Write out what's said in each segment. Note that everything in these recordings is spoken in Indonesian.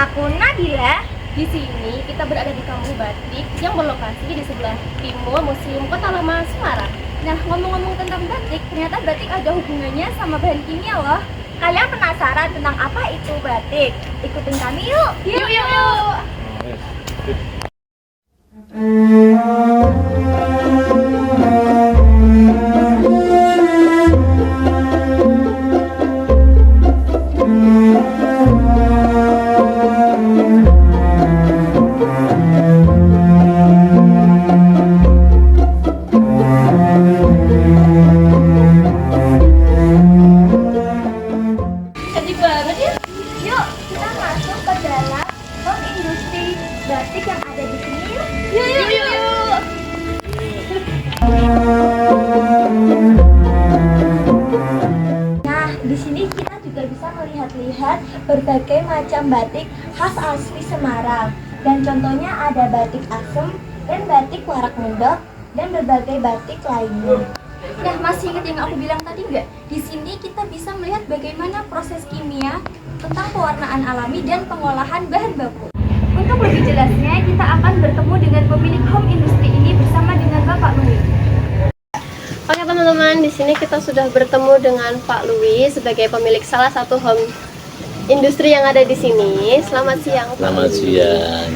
Aku Nabila. Di sini kita berada di Kampung Batik yang berlokasi di sebelah timur Museum Kota Lama Semarang. Nah, ngomong-ngomong tentang batik, ternyata batik ada hubungannya sama bahan kimia loh. Kalian penasaran tentang apa itu batik? Ikutin kami yuk. Yuk, yuk, yuk. Cantik banget ya. Yuk, kita masuk ke dalam home industri batik yang ada di sini yuk. Yuk, yuk, yuk, yuk. Nah, di sini kita juga bisa melihat-lihat berbagai macam batik khas asli Semarang. Dan contohnya ada batik asem dan batik warak mendok dan berbagai batik lainnya. Nah, masih ingat yang aku bilang tadi nggak? Di sini kita bisa melihat bagaimana proses kimia tentang pewarnaan alami dan pengolahan bahan baku. Untuk lebih jelasnya, kita akan bertemu dengan pemilik home industri ini bersama dengan Bapak Louis. Oke teman-teman, di sini kita sudah bertemu dengan Pak Louis sebagai pemilik salah satu home industri yang ada di sini. Selamat siang, Pak. Selamat siang.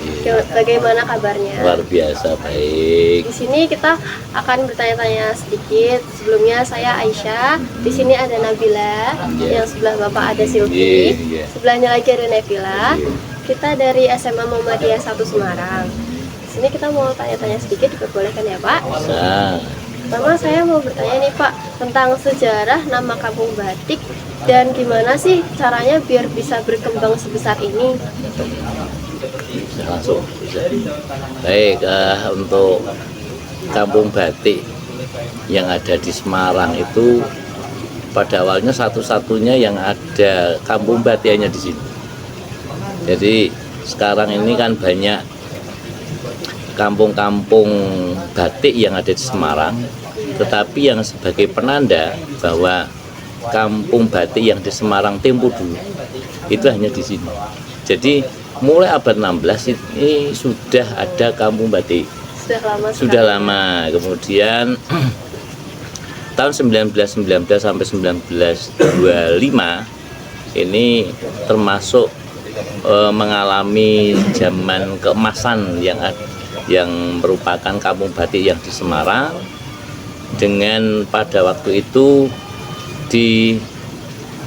Bagaimana kabarnya? Luar biasa baik. Di sini kita akan bertanya-tanya sedikit. Sebelumnya saya Aisyah. Di sini ada Nabila. Iya. Yang sebelah Bapak ada Iya, Silvi. iya. Sebelahnya lagi ada Nabila. Iya. Kita dari SMA Muhammadiyah 1 Semarang. Di sini kita mau tanya-tanya sedikit, diperbolehkan ya Pak? Bisa. Pertama saya mau bertanya nih Pak tentang sejarah nama Kampung Batik dan gimana sih caranya biar bisa berkembang sebesar ini? Bisa langsung. Bisa. Baik, untuk Kampung Batik yang ada di Semarang itu pada awalnya satu-satunya yang ada kampung batik hanya di sini. Jadi sekarang ini kan banyak kampung-kampung batik yang ada di Semarang, tetapi yang sebagai penanda bahwa kampung batik yang di Semarang tempo dulu itu hanya di sini. Jadi mulai abad 16 ini sudah ada kampung batik. Sudah lama sekali. Sudah lama. Kemudian tahun 1919 sampai 1925 ini termasuk mengalami zaman keemasan yang merupakan kampung batik yang di Semarang, dengan pada waktu itu di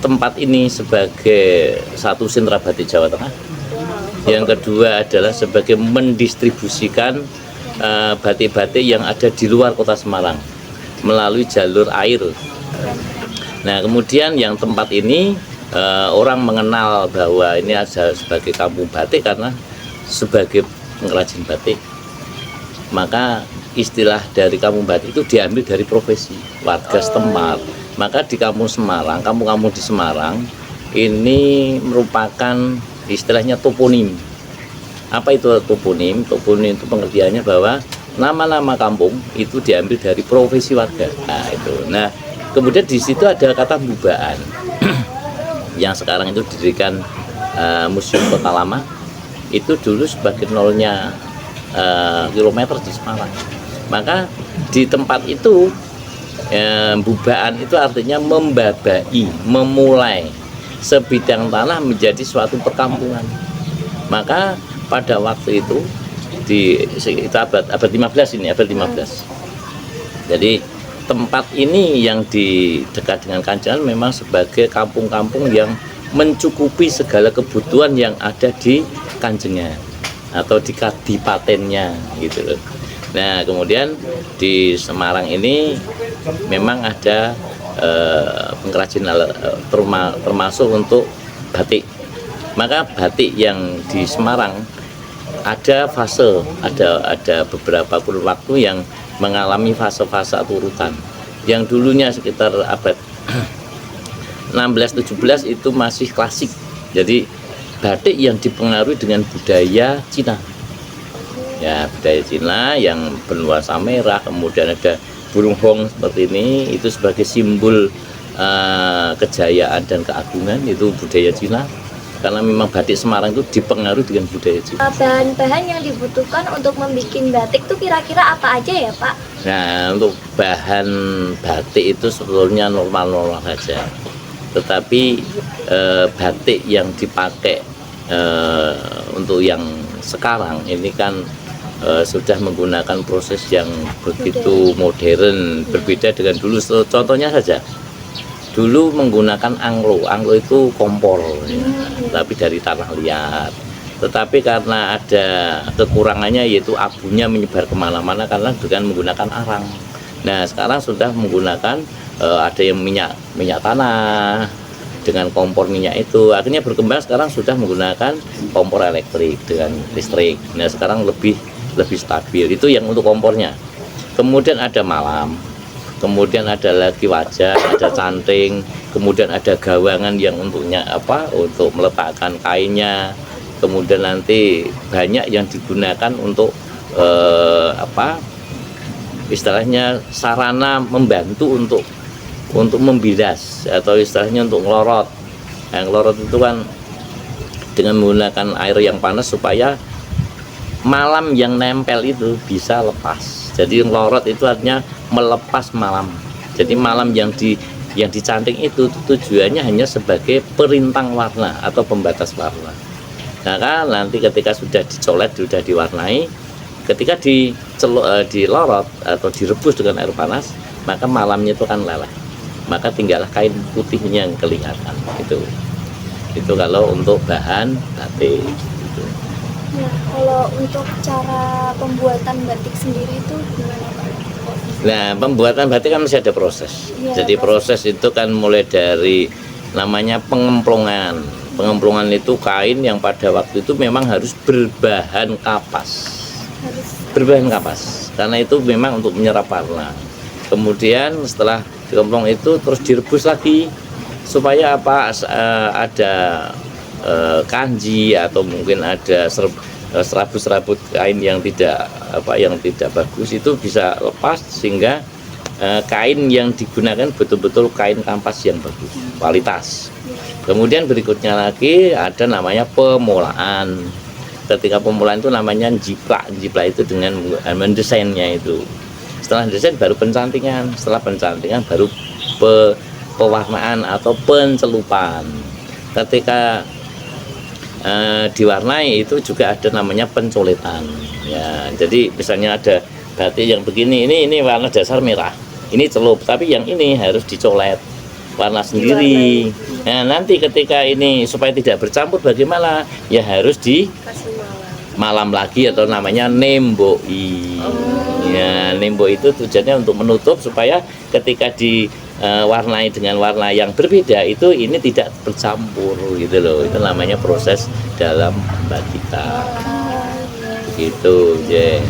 tempat ini sebagai satu sentra batik Jawa Tengah. Yang kedua adalah sebagai mendistribusikan batik-batik yang ada di luar kota Semarang melalui jalur air. Nah, kemudian yang tempat ini orang mengenal bahwa ini ada sebagai kampung batik karena sebagai pengrajin batik. Maka istilah dari kampung batik itu diambil dari profesi warga setempat. Maka di kampung Semarang, kampung-kampung di Semarang ini merupakan istilahnya toponim. Apa itu toponim? Toponim itu pengertiannya bahwa nama-nama kampung itu diambil dari profesi warga. Nah, itu. Nah, kemudian di situ ada kata Mbubaan yang sekarang itu didirikan Museum Kota Lama. Itu dulu sebagai nolnya kilometer di Semarang. Maka di tempat itu Mbubaan itu artinya membabai, memulai sebidang tanah menjadi suatu perkampungan. Maka pada waktu itu di abad 15 ini, abad 15. Jadi tempat ini yang di dekat dengan Kanjangan memang sebagai kampung-kampung yang mencukupi segala kebutuhan yang ada di Kanjengan atau di kadipatennya gitu loh. Nah, kemudian di Semarang ini memang ada pengrajin termasuk untuk batik. Maka batik yang di Semarang ada fase, ada beberapa kurun waktu yang mengalami fase-fase urutan. Yang dulunya sekitar abad 16-17 itu masih klasik. Jadi batik yang dipengaruhi dengan budaya Cina. Ya, budaya Cina yang bernuansa merah, kemudian ada burung hong seperti ini, itu sebagai simbol kejayaan dan keagungan, itu budaya Cina. karena memang batik Semarang itu dipengaruhi dengan budaya juga. Bahan-bahan yang dibutuhkan untuk membuat batik tuh kira-kira apa aja ya Pak? Nah, untuk bahan batik itu sebetulnya normal-normal saja. Tetapi batik yang dipakai untuk yang sekarang ini kan sudah menggunakan proses yang begitu modern, berbeda dengan dulu. Contohnya saja, dulu menggunakan anglo itu kompor, ya, tapi dari tanah liat. Tetapi karena ada kekurangannya, yaitu abunya menyebar kemana-mana karena dengan menggunakan arang. Nah, sekarang sudah menggunakan ada yang minyak tanah dengan kompor minyak itu. Akhirnya berkembang sekarang sudah menggunakan kompor elektrik dengan listrik. Nah, sekarang lebih stabil. Itu yang untuk kompornya. Kemudian ada malam. Kemudian ada lagi wajah, ada canting, kemudian ada gawangan yang untuknya untuk meletakkan kainnya. Kemudian nanti banyak yang digunakan untuk istilahnya sarana membantu untuk membilas atau istilahnya untuk ngelorot. Yang ngelorot itu kan dengan menggunakan air yang panas supaya malam yang nempel itu bisa lepas. Jadi ngelorot itu artinya melepas malam. Jadi malam yang dicanting itu tujuannya hanya sebagai perintang warna atau pembatas warna. Nah kan nanti ketika sudah dicolet, sudah diwarnai, ketika dilorot atau direbus dengan air panas, maka malamnya itu akan leleh. Maka tinggallah kain putihnya yang kelihatan. Itu kalau untuk bahan batik. Nah, kalau untuk cara pembuatan batik sendiri itu gimana Pak? Nah, pembuatan batik kan masih ada proses. Ya, jadi proses itu kan mulai dari namanya pengemplongan. Pengemplongan itu kain yang pada waktu itu memang harus berbahan kapas. Berbahan kapas, karena itu memang untuk menyerap warna. Kemudian setelah dikemplong itu terus direbus lagi supaya ada kanji atau mungkin ada serabut-serabut kain yang tidak bagus itu bisa lepas sehingga kain yang digunakan betul-betul kain kampas yang bagus, kualitas. Kemudian berikutnya lagi ada namanya pemulaan. Ketika pemulaan itu namanya jiplak itu dengan mendesainnya itu. Setelah desain baru pencantingan, setelah pencantingan baru pewarnaan atau pencelupan. Ketika diwarnai itu juga ada namanya pencoletan. Ya, jadi misalnya ada batik yang begini, ini warna dasar merah, ini celup, tapi yang ini harus dicolet warna sendiri. Nah, nanti ketika ini supaya tidak bercampur bagaimana? Ya harus di malam lagi atau namanya nemboi. Ya, nemboi itu tujuannya untuk menutup supaya ketika diwarnai dengan warna yang berbeda itu ini tidak bercampur gitu loh. Itu namanya proses dalam batikan. Gitu, ya.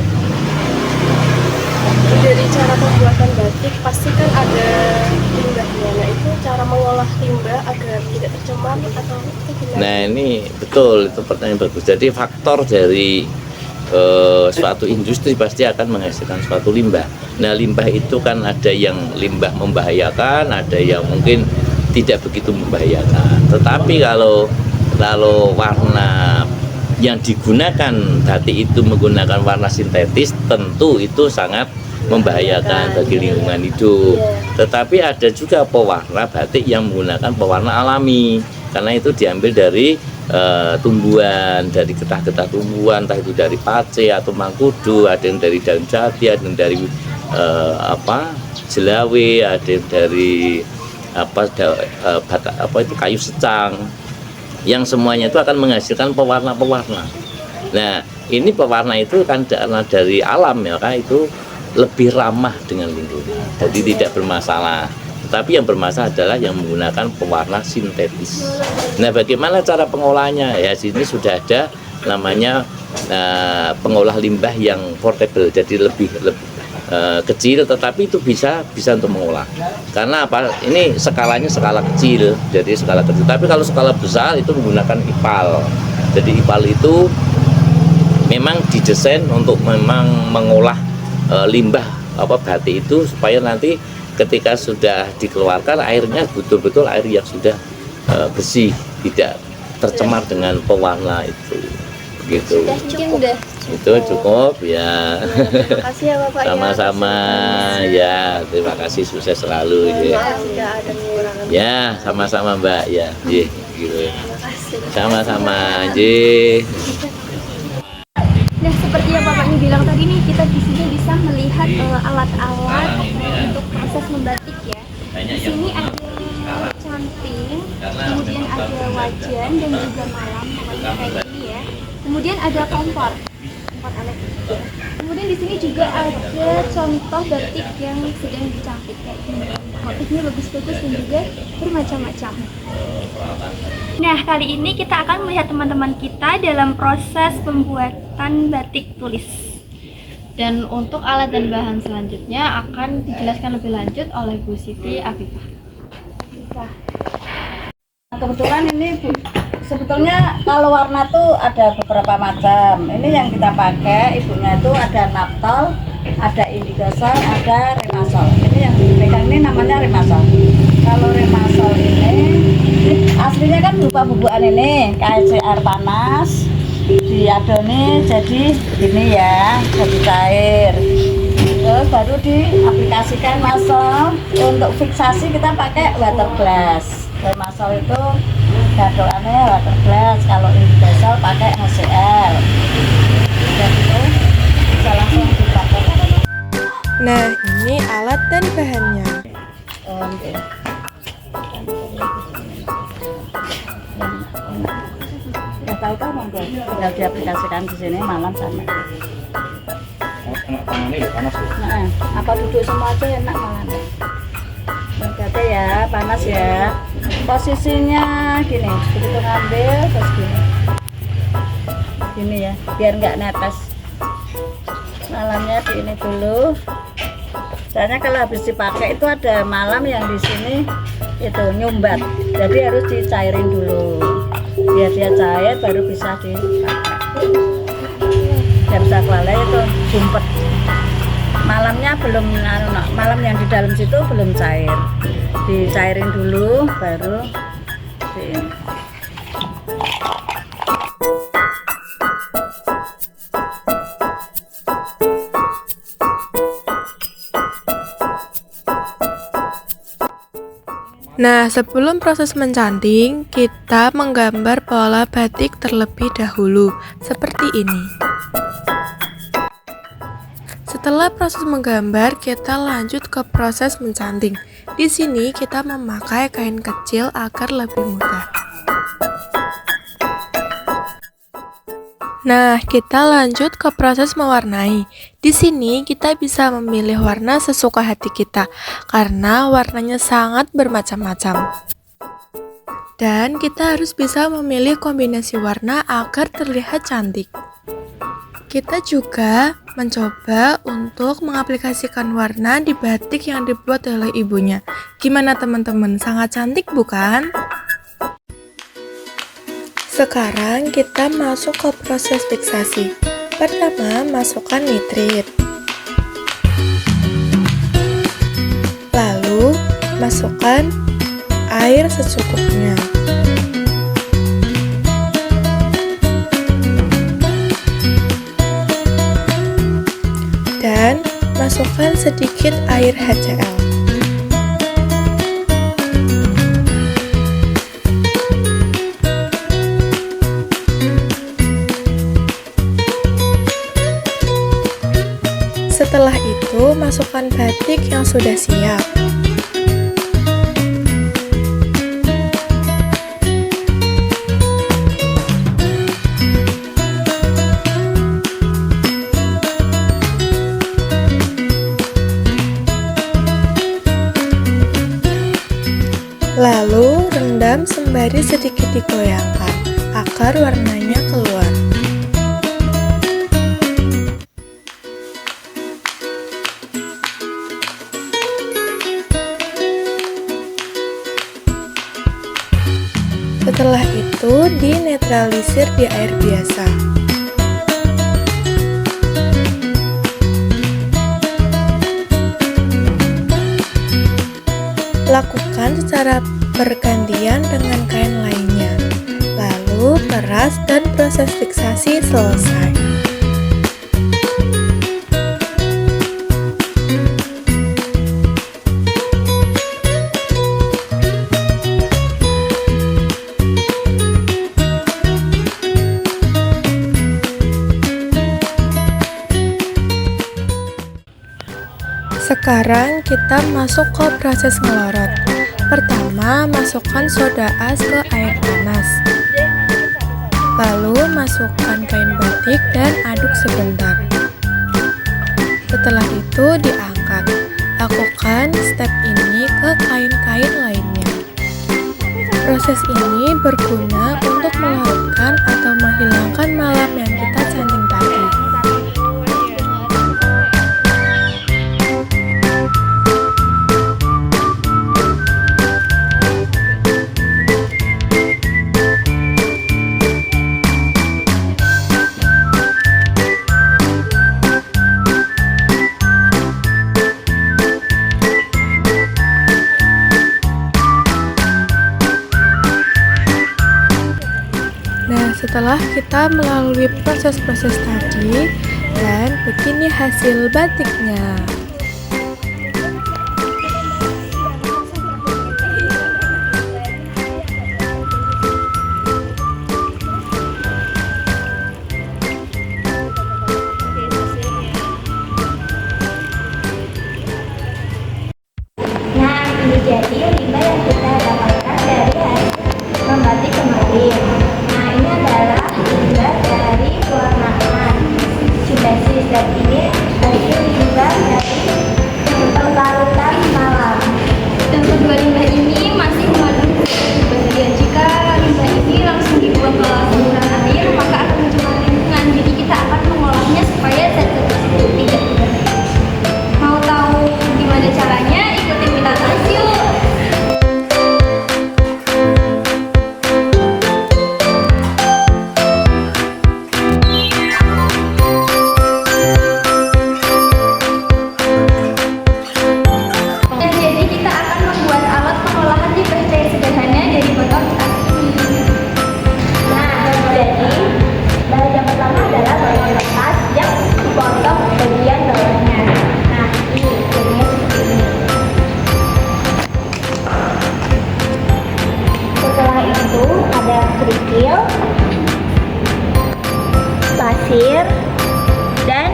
Dari cara pembuatan batik pasti kan ada limbahnya. Nah, itu cara mengolah limbah agar tidak tercemar atau gimana? Nah, ini betul, itu pertanyaan bagus. Jadi faktor dari suatu industri pasti akan menghasilkan suatu limbah. Nah, limbah itu kan ada yang limbah membahayakan, ada yang mungkin tidak begitu membahayakan. Tetapi kalau warna yang digunakan batik itu menggunakan warna sintetis, tentu itu sangat membahayakan bagi lingkungan hidup. Tetapi ada juga pewarna batik yang menggunakan pewarna alami, karena itu diambil dari tumbuhan, dari getah-getah tumbuhan, entah itu dari pace atau mangkudu, ada yang dari daun jati, ada yang dari jelawe, ada yang dari kayu secang, yang semuanya itu akan menghasilkan pewarna-pewarna. Nah, ini pewarna itu kan dari alam ya, kan itu lebih ramah dengan lingkungan, jadi tidak bermasalah. Tetapi yang bermasalah adalah yang menggunakan pewarna sintetis. Nah, bagaimana cara pengolahannya? Ya, sini sudah ada namanya pengolah limbah yang portable, jadi lebih kecil, tetapi itu bisa untuk mengolah. Karena apa? Ini skalanya skala kecil, jadi skala kecil. Tapi kalau skala besar itu menggunakan IPAL. Jadi IPAL itu memang didesain untuk memang mengolah limbah batik itu supaya nanti ketika sudah dikeluarkan airnya betul-betul air yang sudah bersih, tidak tercemar dengan pewarna itu. Begitu. Sudah Itu cukup ya. Terima kasih ya Bapak. Sama-sama ya, terima kasih, sukses selalu ya. Maaf jika ada kekurangan. Ya, sama-sama Mbak ya. Gitu. Terima kasih. Sama-sama, Ji. Nah, seperti yang Bapaknya bilang tadi nih, kita di sini bisa melihat alat-alat untuk proses membatik ya. Di sini ada canting, kemudian ada wajan dan juga malam, pokoknya kayak gini ya. Kemudian ada kompor alat. Kemudian di sini juga ada contoh batik yang sedang dicampit kayak gini. Motifnya bagus-bagus dan juga bermacam-macam. Nah, kali ini kita akan melihat teman-teman kita dalam proses pembuatan batik tulis. Dan untuk alat dan bahan selanjutnya akan dijelaskan lebih lanjut oleh Bu Siti Afifah. Kebetulan ini Bu, sebetulnya kalau warna tuh ada beberapa macam. Ini yang kita pakai, ibunya itu ada naphthol, ada indigo-sol, ada remasol. Ini yang dipegang ini namanya remasol. Kalau remasol ini aslinya kan berupa bubukan ini, kayak air panas, diadoni jadi ini ya, jadi cair. Terus baru diaplikasikan masol. Untuk fiksasi kita pakai water glass. Masol itu gadolannya water glass, kalau indigo-sol pakai HCl. Dan itu bisa langsung dipakai. Nah, ini alat dan bahannya. Oke. Ya tahu monggo, tinggal diaplikasikan di sini malam sama. Nah, apa duduk semua aja enak malam. Berarti ya panas ya. Posisinya gini, begitu ngambil terus gini ya, biar nggak netes. Malamnya di ini dulu. Soalnya kalau habis dipakai itu ada malam yang di sini itu nyumbat, jadi harus dicairin dulu. Biar dia cair baru bisa dipakai. Dan bisa kuala itu jumpet. Malamnya belum, malam yang di dalam situ belum cair, dicairin dulu baru di Nah, sebelum proses mencanting, kita menggambar pola batik terlebih dahulu, seperti ini. Setelah proses menggambar, kita lanjut ke proses mencanting. Di sini kita memakai kain kecil agar lebih mudah. Nah, kita lanjut ke proses mewarnai. Di sini kita bisa memilih warna sesuka hati kita karena warnanya sangat bermacam-macam. Dan kita harus bisa memilih kombinasi warna agar terlihat cantik. Kita juga mencoba untuk mengaplikasikan warna di batik yang dibuat oleh ibunya. Gimana teman-teman? Sangat cantik bukan? Sekarang kita masuk ke proses fiksasi. Pertama, masukkan nitrit. Lalu, masukkan air secukupnya. Dan masukkan sedikit air HCl. Setelah itu, masukkan batik yang sudah siap. Lalu, rendam sembari sedikit digoyangkan agar warnanya keluar. Setelah itu, dinetralisir di air biasa. Lakukan secara bergantian dengan kain lainnya. Lalu keras dan proses fiksasi selesai. Sekarang kita masuk ke proses ngelorot. Pertama, masukkan soda as ke air panas. Lalu masukkan kain batik dan aduk sebentar. Setelah itu diangkat. Lakukan step ini ke kain-kain lainnya. Proses ini berguna untuk melarutkan atau menghilangkan malam yang kita canting tadi. Nah, setelah kita melalui proses-proses tadi, dan begini hasil batiknya. Nah, ini jadi limbah yang kita dapatkan dari hasil membatik kemarin. Nah, ini adalah limbah dari pewarnaan sintesis, dan ini hasil limbah dari pembarutan malam. Dan kedua limbah ini masih mengandung berbahaya. Jika limbah ini langsung dibuang ke saluran air, maka akan mencemari lingkungan. Jadi kita akan mengolahnya supaya zat-zat tersebut tidak berbahaya. Mau tahu gimana caranya? Ikutin kita terus yuk. Dan jadi kita akan membuat alat pengolahan limbah cair sederhana dari botol bekas ini. Nah, jadi bahan yang pertama adalah bahan bekas yang dipotong bagian bawahnya. Nah, ini jadinya seperti ini. Setelah itu ada kerikil, pasir, dan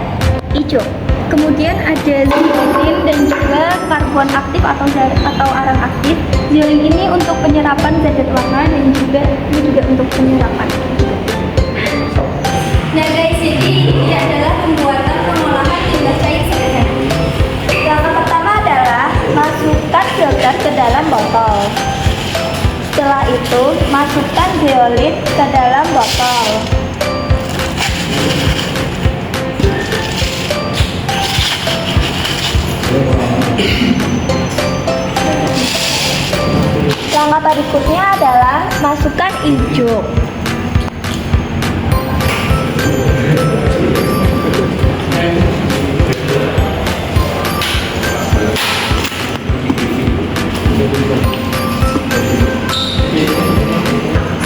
ijuk. Kemudian ada zeolin dan juga karbon aktif atau arang aktif. Zeolin ini untuk penyerapan zat warna dan juga ini juga untuk penyerapan. Nah guys, jadi ini adalah pembuatan pengolahan limbah cair sederhana. Langkah pertama adalah masukkan filter ke dalam botol. Setelah itu, masukkan zeolite ke dalam botol. Langkah berikutnya adalah masukkan ijuk.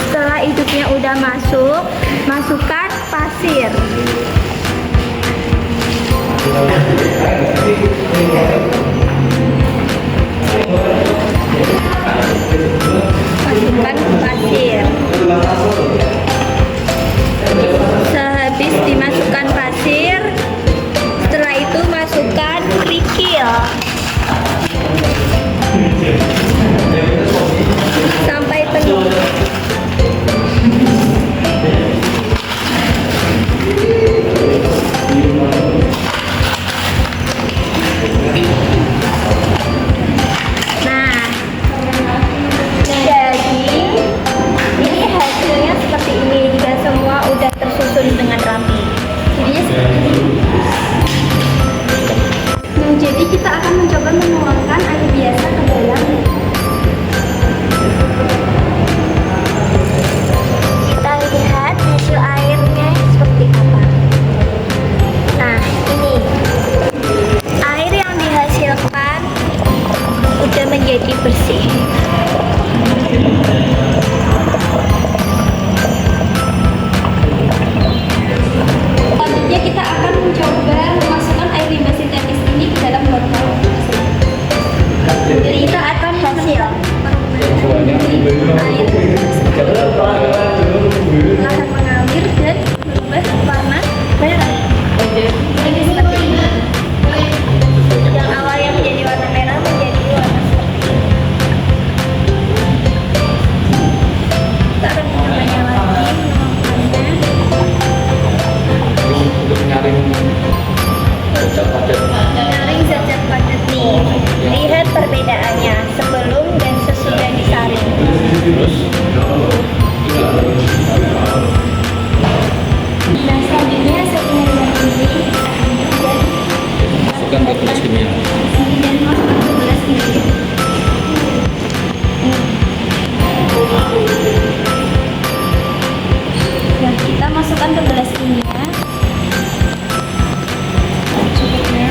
Setelah ijuknya udah masuk, masukkan pasir. Masukkan pasir. Sehabis dimasukkan pasir, setelah itu masukkan kerikil. Sampai penuh. masukkan ke gelas kimia. dan masukkan ke gelas kimia. Dan kita masukkan ke gelas kimia. Cukupnya.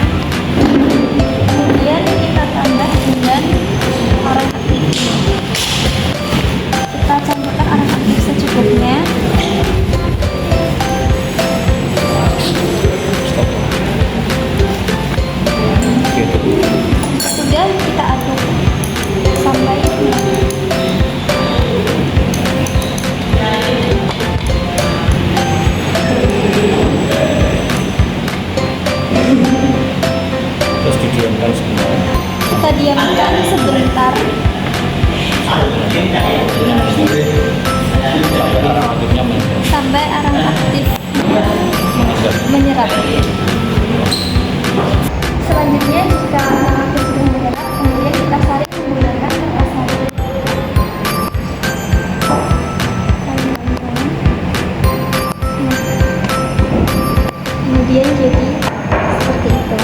Kemudian kita tambah dengan arang aktif. Kita campurkan arang aktif secukupnya. Sudah kita aduk sampai Terus didiamkan sebentar. kita diamkan sebentar Sampai arang aktifnya sampai arang aktif mengendap. menyerap. Selanjutnya jika arang aktif sudah menyerap, kemudian kita saring menggunakan kertas saring. Kemudian jadi seperti itu.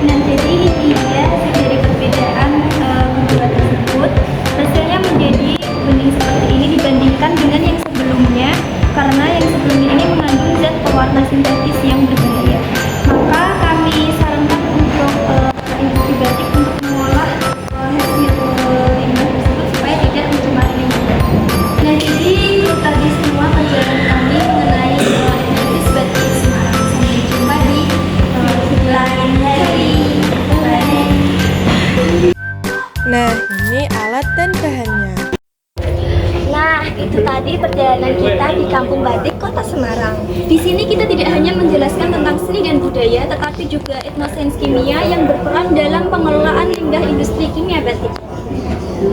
Nah, jadi ini dia dari perbedaan kedua tersebut. Hasilnya menjadi bening seperti ini dibandingkan dengan yang sebelumnya, karena yang sebelumnya ini mengandung zat pewarna sintetis yang berbahaya. Maka kami sarankan untuk industri batik untuk mengolah hasil limbah tersebut supaya tidak mencemari lingkungan. Nah, jadi itu tadi semua perjalanan kami mengenai industri batik Semarang. Sampai jumpa di lain hari. Bye. Nah, ini alat dan bahannya. Nah, itu tadi perjalanan kita di Kampung Batik Kota Semarang. Di sini kita tidak hanya menjelaskan tentang seni dan budaya, tetapi juga etnosains kimia yang berperan dalam pengelolaan limbah industri kimia batik.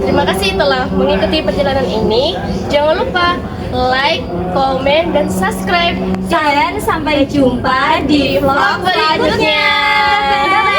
Terima kasih telah mengikuti perjalanan ini. Jangan lupa like, komen, dan subscribe. Dan sampai jumpa di vlog berikutnya.